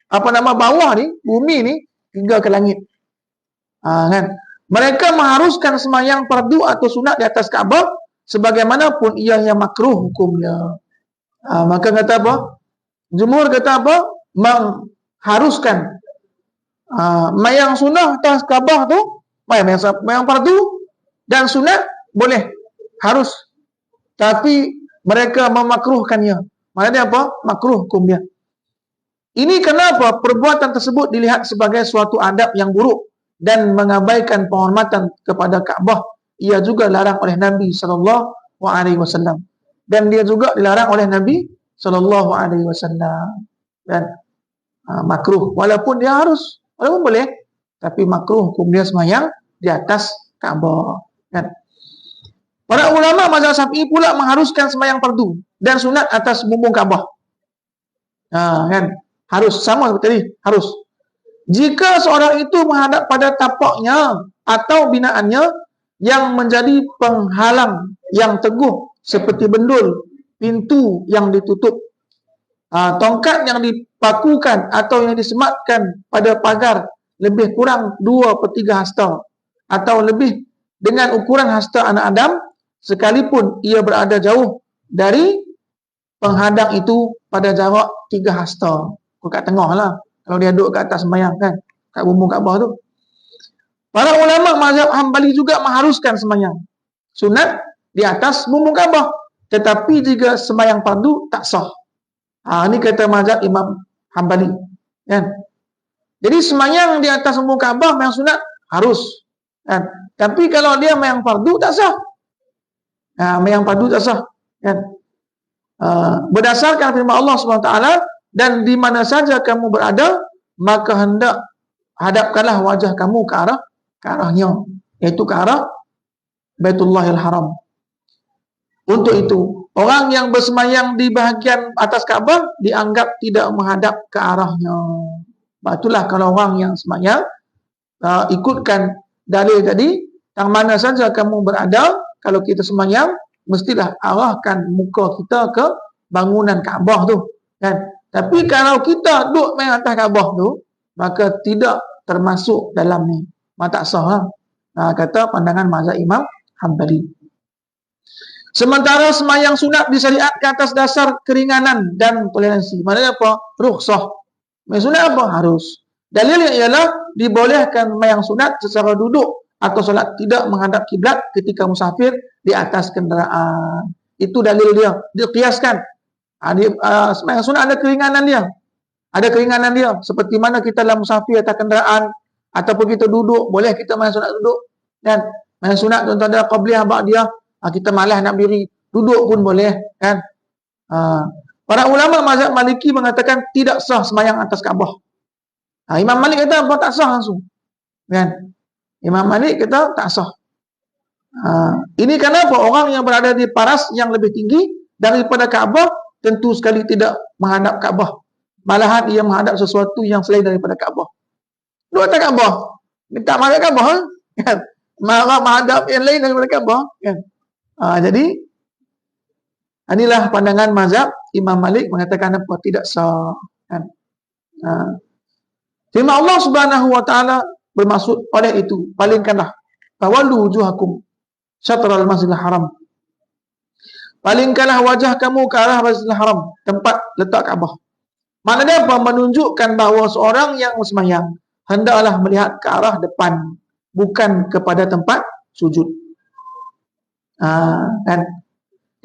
bawah ni, bumi ni hingga ke langit. Kan? Mereka mengharuskan semayang fardu atau sunat di atas Kaabah sebagaimanapun ia yang makruh hukumnya. Maka kata apa? Jumhur kata apa? Mengharuskan mayang sunnah atas Kaabah tu, mayang fardu dan sunat boleh, harus. Tapi mereka memakruhkannya. Maknanya apa? Makruh hukum dia. Ini kenapa perbuatan tersebut dilihat sebagai suatu adab yang buruk dan mengabaikan penghormatan kepada Kaabah. Ia juga dilarang oleh Nabi SAW. Dan dia juga dilarang oleh Nabi SAW. Dan makruh. Walaupun dia harus, walaupun boleh, tapi makruh hukum dia semayang di atas Kaabah. Kan? Para ulama mazhab Syafi'i pula mengharuskan semayang fardu dan sunat atas bumbung Kaabah. Kan? Harus, sama seperti tadi, harus. Jika seorang itu menghadap pada tapaknya atau binaannya yang menjadi penghalang yang teguh seperti bendul, pintu yang ditutup, tongkat yang dipakukan atau yang disematkan pada pagar lebih kurang 2/3 hasta atau lebih dengan ukuran hasta anak Adam, sekalipun ia berada jauh dari penghadang itu pada jarak 3 hasta. Kat tengah lah. Kalau dia duduk kat atas sembahyang kan. Kat bumbung Kaabah tu. Para ulama mazhab Hambali juga mengharuskan sembahyang sunat di atas bumbung Kaabah. Tetapi jika sembahyang fardu tak sah. Ini kata mazhab Imam Hambali. Kan? Jadi sembahyang di atas bumbung Kaabah yang sunat harus. Kan? Tapi kalau dia yang fardu tak sah. Yang fardu tak sah. Kan? Berdasarkan firman Allah SWT, dan di mana saja kamu berada, maka hadapkanlah wajah kamu ke arahnya, iaitu ke arah Baitullahil Haram. Untuk itu, orang yang bersemayang di bahagian atas Kaabah dianggap tidak menghadap ke arahnya. Itulah kalau orang yang semayang ikutkan dalil tadi, yang mana saja kamu berada, kalau kita semayang, mestilah arahkan muka kita ke bangunan Kaabah tu. Kan? Tapi kalau kita duduk main atas Kaabah tu, maka tidak termasuk dalam ni. Maka tak sah lah. Kata pandangan mazhab Imam Hambali. Sementara semayang sunat disyariatkan atas dasar keringanan dan toleransi. Maknanya apa? Rukhsah. Semayang sunat apa? Harus. Dalilnya ialah dibolehkan semayang sunat secara duduk atau solat tidak menghadap kiblat ketika musafir di atas kenderaan. Itu dalil dia. Dia kiaskan. Semayang sunat ada keringanan dia. Ada keringanan dia. Seperti mana kita dalam musafir atas kenderaan ataupun kita duduk, boleh kita semayang sunat duduk. Dan semayang sunat contoh ada qabliyah ba'diyah, kita malas nak berdiri, duduk pun boleh, kan? Para ulama mazhab Maliki mengatakan tidak sah semayang atas Kaabah. Imam Malik kata apa? Tak sah langsung. Kan? Imam Malik kata tak sah. Ini kenapa orang yang berada di paras yang lebih tinggi daripada Kaabah tentu sekali tidak menghadap Kaabah. Malahan ia menghadap sesuatu yang selain daripada Kaabah. Duduk atas Kaabah. Minta menghadap Kaabah. Kan? Menghadap yang lain daripada Kaabah. Kan? Jadi, inilah pandangan mazhab Imam Malik mengatakan apa? Tidak sah. Kan? Firman Allah Subhanahu wa taala bermaksud oleh itu, palingkanlah tawallu wujuhakum syatral masjidil haram. Palingkanlah wajah kamu ke arah Masjidil Haram, tempat letak Kaabah. Maknanya apa? Menunjukkan bahawa seorang yang sembahyang hendaklah melihat ke arah depan bukan kepada tempat sujud. Kan?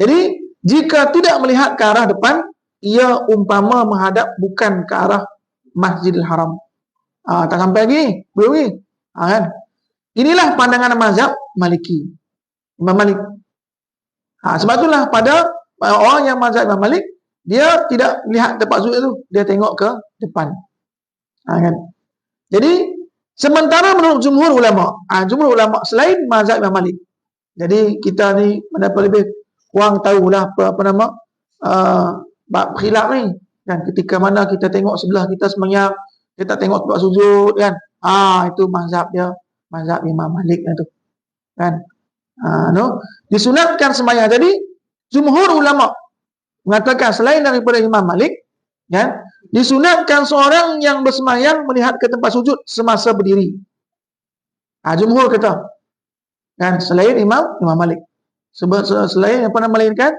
Jadi jika tidak melihat ke arah depan, ia umpama menghadap bukan ke arah Masjidil Haram. Tak sampai lagi, belum lagi. Kan? Inilah pandangan mazhab Maliki, Imam Malik. Sebab itulah pada orang yang mazhab Imam Malik, dia tidak lihat tempat sujud itu, dia tengok ke depan. Kan? Jadi sementara menurut jumhur ulama selain mazhab Imam Malik, jadi kita ni mendapat lebih kurang tahulah apa nama bab khilaf ni kan, ketika mana kita tengok sebelah kita sembahyang, kita tengok tempat sujud kan, itu mazhab dia, mazhab Imam Malik itu kan. Disunatkan sembahyang. Jadi jumhur ulama mengatakan selain daripada Imam Malik kan, disunatkan seorang yang bersembahyang melihat ke tempat sujud semasa berdiri. Jumhur kata kan, selain Imam Malik, selain apa nama melainkan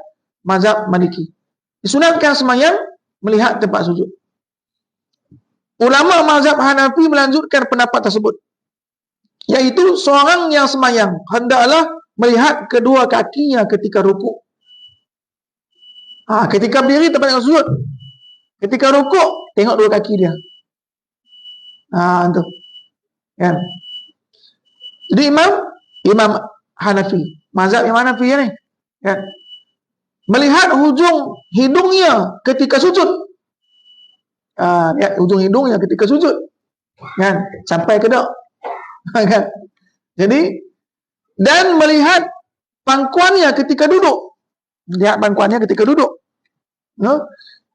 mazhab Maliki, disunatkan sembahyang melihat tempat sujud. Ulama mazhab Hanafi melanjutkan pendapat tersebut, iaitu seorang yang sembahyang hendaklah melihat kedua kakinya ketika rukuk. Ketika berdiri tempat yang sujud, ketika rukuk tengok dua kaki dia. Itu kan. Jadi Imam Hanafi, mazhab Imam Hanafi ni kan, melihat hujung hidungnya ketika sujud. Lihat hujung hidungnya ketika sujud kan, sampai ke dak kan. Jadi dan melihat pangkuannya ketika duduk, lihat pangkuannya ketika duduk.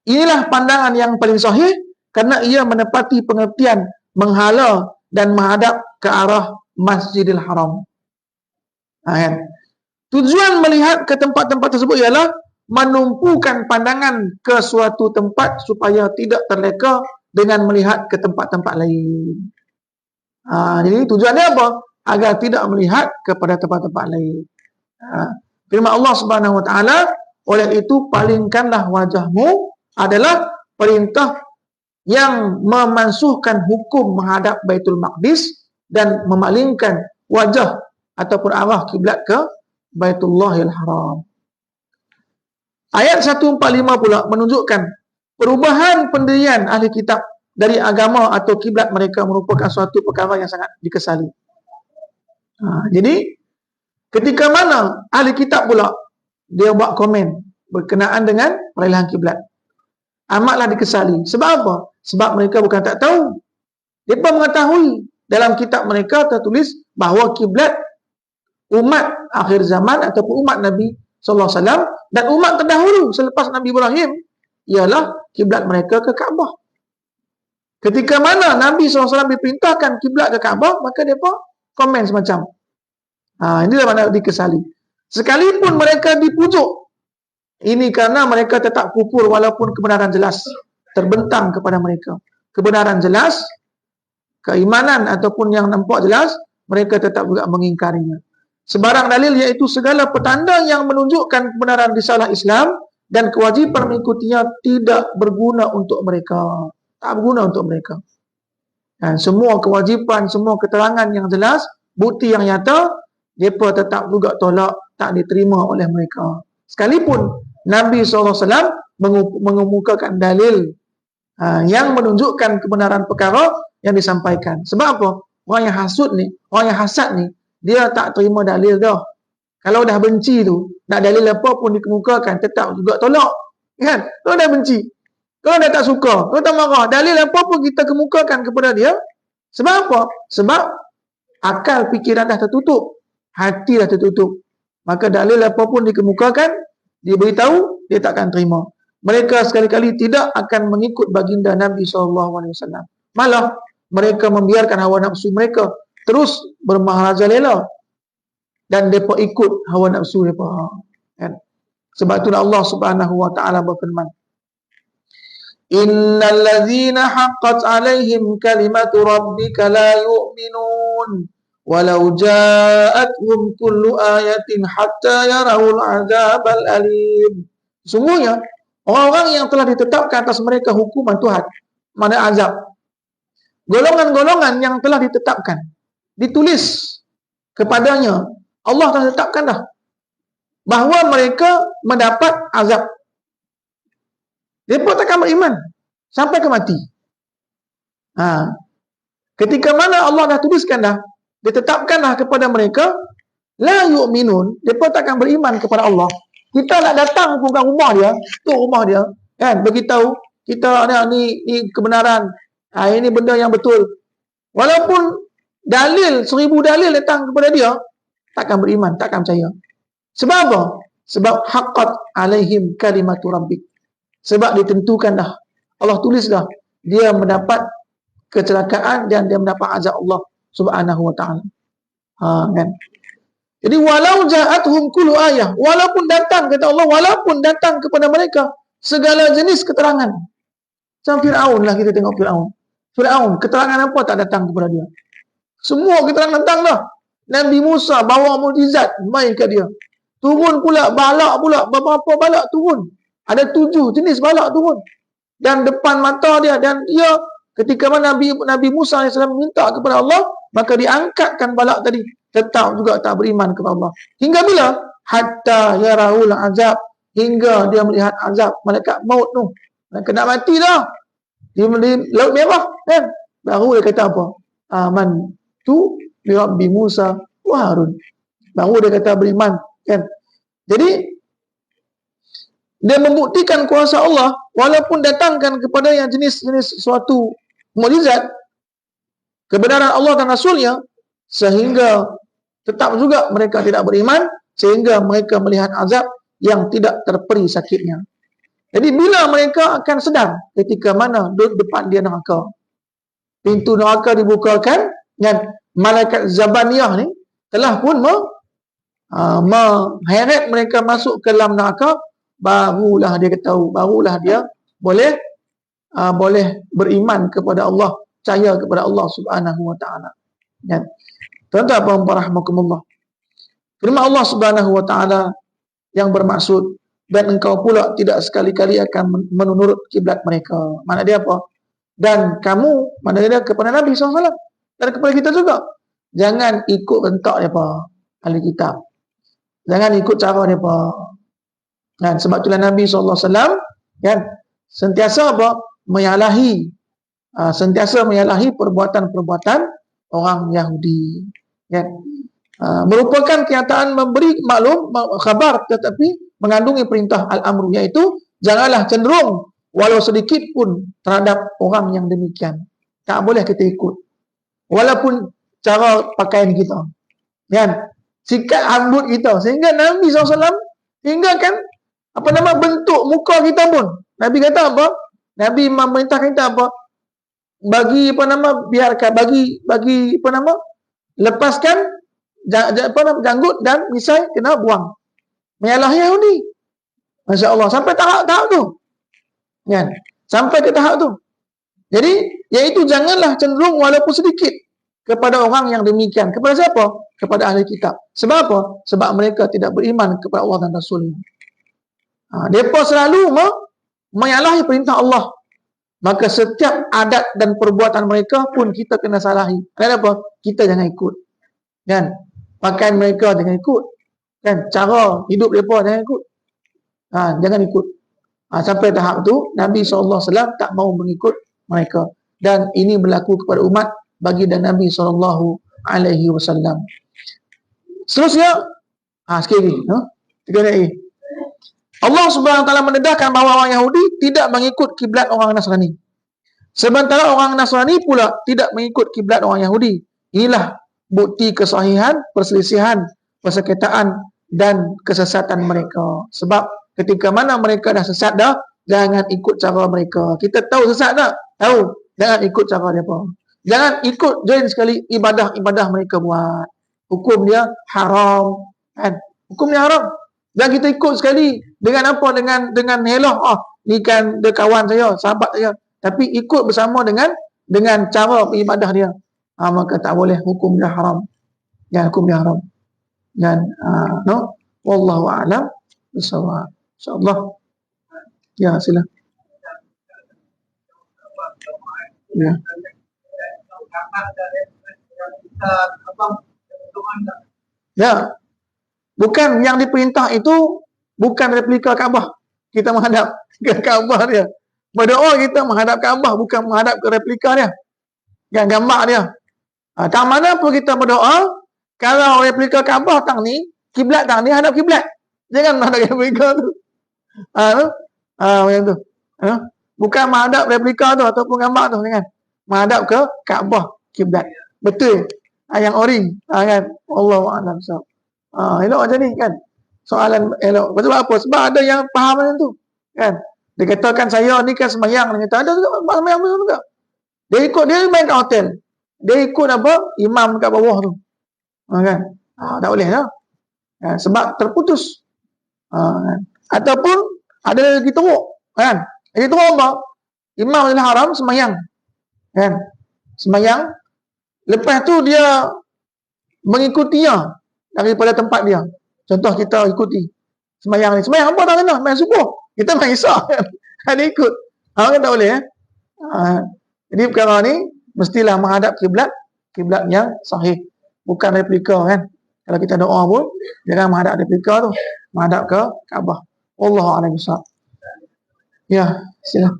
Inilah pandangan yang paling sahih kerana ia menepati pengertian menghala dan menghadap ke arah Masjidil Haram. Kan? Tujuan melihat ke tempat-tempat tersebut ialah menumpukan pandangan ke suatu tempat supaya tidak terleka dengan melihat ke tempat-tempat lain. Jadi tujuannya apa? Agar tidak melihat kepada tempat-tempat lain. Firman Allah Subhanahu Wa Taala, oleh itu palingkanlah wajahmu, adalah perintah yang memansuhkan hukum menghadap Baitul Maqdis dan memalingkan wajah ataupun arah kiblat ke Baitullahil Haram. Ayat 145 pula menunjukkan perubahan pendirian ahli kitab dari agama atau kiblat mereka merupakan suatu perkara yang sangat dikesali. Jadi ketika mana ahli kitab pula dia buat komen berkenaan dengan peralihan kiblat, amatlah dikesali. Sebab apa? Sebab mereka bukan tak tahu. Mereka mengetahui dalam kitab mereka tertulis bahawa kiblat umat akhir zaman ataupun umat Nabi SAW dan umat terdahulu selepas Nabi Ibrahim ialah kiblat mereka ke Kaabah. Ketika mana Nabi SAW diperintahkan kiblat ke Kaabah, maka mereka komen semacam inilah mana dikesali. Sekalipun mereka dipujuk, ini kerana mereka tetap kufur walaupun kebenaran jelas terbentang kepada mereka. Kebenaran jelas, keimanan ataupun yang nampak jelas, mereka tetap juga mengingkarinya. Sebarang dalil iaitu segala petanda yang menunjukkan kebenaran risalah Islam dan kewajipan mengikutinya tidak berguna untuk mereka. Tak berguna untuk mereka. Dan semua kewajipan, semua keterangan yang jelas, bukti yang nyata, mereka tetap juga tolak, tak diterima oleh mereka. Sekalipun Nabi SAW mengemukakan dalil yang menunjukkan kebenaran perkara yang disampaikan. Sebab apa? Orang yang hasud ni, orang yang hasad ni, dia tak terima dalil dah. Kalau dah benci tu, nak dalil apa pun dikemukakan, tetap juga tolak. Kan? Kalau dah benci, kalau dah tak suka, kalau tak marah, dalil apa pun kita kemukakan kepada dia. Sebab apa? Sebab akal fikiran dah tertutup, hati dah tertutup. Maka dalil apa pun dikemukakan, dia beritahu, dia tak akan terima. Mereka sekali-kali tidak akan mengikut baginda Nabi SAW. Malah mereka membiarkan hawa nafsu mereka terus bermaharajalela dan mereka ikut hawa nafsu mereka. Kan? Sebab itu Allah Subhanahu Wa Taala berfirman, Innal ladzina haqqat alaihim kalimatu rabbika la yu'minun walau ja'atuhum kullu ayatin hatta yarawul azabal alim. Sungguhnya orang-orang yang telah ditetapkan atas mereka hukuman Tuhan, mana azab, golongan-golongan yang telah ditetapkan, ditulis kepadanya, Allah telah tetapkan dah bahawa mereka mendapat azab. Mereka takkan beriman sampai ke mati. Ketika mana Allah dah tuliskan dah, ditetapkan dah kepada mereka, la yu'minun, mereka takkan beriman kepada Allah. Kita nak datang bukan rumah dia, tu rumah dia, kan, beritahu kita ni kebenaran, ini benda yang betul. Walaupun dalil 1000 dalil datang kepada dia, takkan beriman, takkan percaya. Sebab apa? Sebab haqqat alaihim kalimatu rabbik. Sebab ditentukan dah, Allah tulis dah, dia mendapat kecelakaan dan dia mendapat azab Allah Subhanahu wa taala. Kan? Jadi walau ja'atuhum kullu ayah, walaupun datang, kata Allah, walaupun datang kepada mereka segala jenis keterangan. Macam Fir'aun lah, kita tengok Fir'aun, keterangan apa tak datang kepada dia? Semua keterangan datang dah. Nabi Musa bawa mukjizat main kat dia. Turun pula balak pula, beberapa balak turun. Ada 7 jenis balak turun. Dan depan mata dia, dan dia ketika mana Nabi Musa AS minta kepada Allah, maka diangkatkan balak tadi. Tetap juga tak beriman kepada Allah. Hingga bila? Hatta yarahul azab. Hingga dia melihat azab malaikat maut tu. Malaikat nak mati dah. Di Laut Merah, kan? Baru dia kata apa? Aman tu bi Rabbi Musa wa Harun. Baru dia kata beriman, kan? Jadi dia membuktikan kuasa Allah walaupun datangkan kepada yang jenis-jenis suatu mukjizat, kebenaran Allah dan Rasulnya, sehingga tetap juga mereka tidak beriman, sehingga mereka melihat azab yang tidak terperi sakitnya. Jadi bila mereka akan sedar ketika mana duduk depan dia neraka, pintu neraka dibukakan dan malaikat Zabaniyah ni telah pun mengheret mereka masuk ke dalam neraka, barulah dia ketahui, barulah dia boleh beriman kepada Allah, percaya kepada Allah Subhanahu wa taala. Kan? Tuan-tuan dan rahmakumullah. Firman Allah Subhanahu wa taala yang bermaksud, dan engkau pula tidak sekali-kali akan menurut kiblat mereka. Mana dia apa? Dan kamu, mana dia kepada Nabi SAW dan kepada kita juga, jangan ikut bentak mereka, ahli kitab. Jangan ikut cara mereka. Dan sebab itulah Nabi SAW kan sentiasa apa? Sentiasa menyalahi perbuatan-perbuatan orang Yahudi. Kan? Merupakan kenyataan memberi maklum, khabar, tetapi mengandungi perintah al-amru, iaitu janganlah cenderung walau sedikit pun terhadap orang yang demikian. Tak boleh kita ikut. Walaupun cara pakaian kita, kan? Sikat rambut kita, sehingga Nabi SAW tinggalkan bentuk muka kita pun. Nabi kata apa? Nabi memerintahkan kita apa? Lepaskan janggut dan misai kena buang. Menyalahi Yahudi. Masya Allah, sampai tahap tu. Kan? Sampai ke tahap tu. Jadi, iaitu janganlah cenderung walaupun sedikit kepada orang yang demikian. Kepada siapa? Kepada ahli kitab. Sebab apa? Sebab mereka tidak beriman kepada Allah dan Rasulnya. Mereka selalu menyalahi perintah Allah. Maka setiap adat dan perbuatan mereka pun kita kena salahi. Kenapa? Kita jangan ikut. Kan? Pakaian mereka jangan ikut. Kan? Cara hidup mereka jangan ikut. Jangan ikut. Sampai tahap tu Nabi SAW tak mau mengikut mereka. Dan ini berlaku kepada umat baginda Nabi SAW. Seterusnya, sekali lagi, 3 ayat. Allah Subhanahu wa taala mendedahkan bahawa orang Yahudi tidak mengikut kiblat orang Nasrani. Sementara orang Nasrani pula tidak mengikut kiblat orang Yahudi. Inilah bukti kesahihan, perselisihan, persengketaan dan kesesatan mereka. Sebab ketika mana mereka dah sesat dah, jangan ikut cara mereka. Kita tahu sesat tak? Tahu. Jangan ikut cara mereka. Jangan ikut join sekali ibadah-ibadah mereka buat. Hukum dia haram. Kan? Hukum dia haram. Dan kita ikut sekali dengan apa? Dengan helah. Ni kan dia kawan saya, sahabat saya. Tapi ikut bersama dengan cara ibadah dia. Maka tak boleh, hukum dia haram. Ya, hukum dia haram. Dan wallahu a'lam bishawab. Insyaallah. Ya, sila. Ya. Ya, bukan yang diperintah itu bukan replika Kaabah. Kita menghadap ke Kaabah dia. Berdoa kita menghadap Kaabah, bukan menghadap ke replika dia. Yang gambar dia. Tang mana pun kita berdoa, kalau replika Kaabah tang ni, kiblat tang ni hadap kiblat. Jangan menghadap replika tu. Macam tu. Bukan menghadap replika tu ataupun gambar tu, jangan. Menghadap ke Kaabah, kiblat. Betul. Yang ori, kan. Allahu a'lam. Elok macam ni kan. Soalan elok. Sebab apa? Sebab ada yang faham macam tu. Kan? Dia katakan saya ni kan semayang. Dia kata ada juga semayang tu juga. Dia ikut, dia main kat hotel. Dia ikut apa? Imam kat bawah tu. Kan? Tak boleh lah. Kan? Sebab terputus. Kan? Ataupun ada lagi teruk. Kan? Lagi teruk apa? Imam adalah haram semayang. Kan? Semayang. Lepas tu dia mengikutinya daripada tempat dia. Contoh kita ikuti semayang ni. Semayang apa tak kena? Semayang subuh. Kita main isyak kan. Dia ikut. Kan tak boleh jadi perkara ni mestilah menghadap kiblat yang sahih. Bukan replika kan. Kalau kita doa pun jangan menghadap replika tu. Menghadap ke Kaabah. Wallahu a'lam bishawab. Ya, sila.